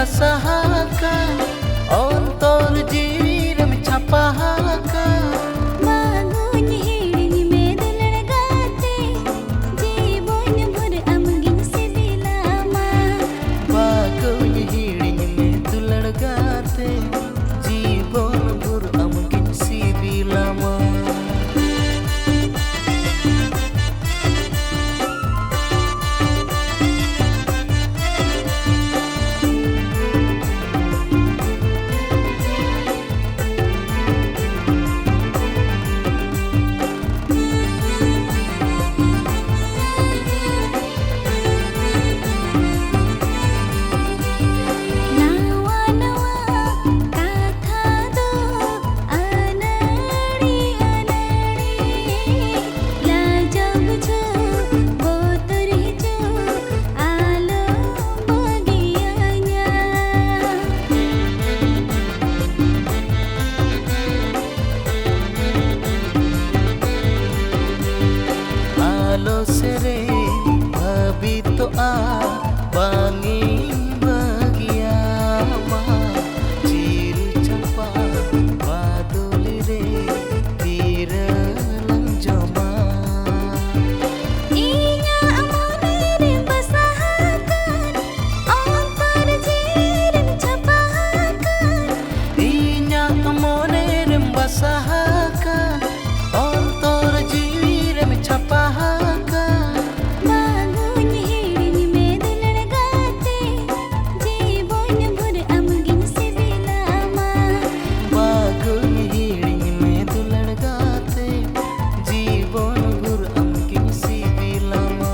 basahakan ontor jirim capahakan Bangun hiring medulan gate Jibon bhur amgin sibilama Bangun hiring medulan gate Jibon bhur amgin sibilama Alo sere bhabi to a bangi bagia ma chiru champa badoli re tira langjama Inya amore basahakan ontor jirim capahakan inya amore basahakan ontor jirim capahakan Bangun hiring medulan gate Jibon bhur amgin sibilama Bangun hiring medulan gate Jibon bhur amgin sibilama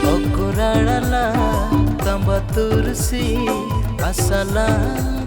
Okurarala tambah tursi asalam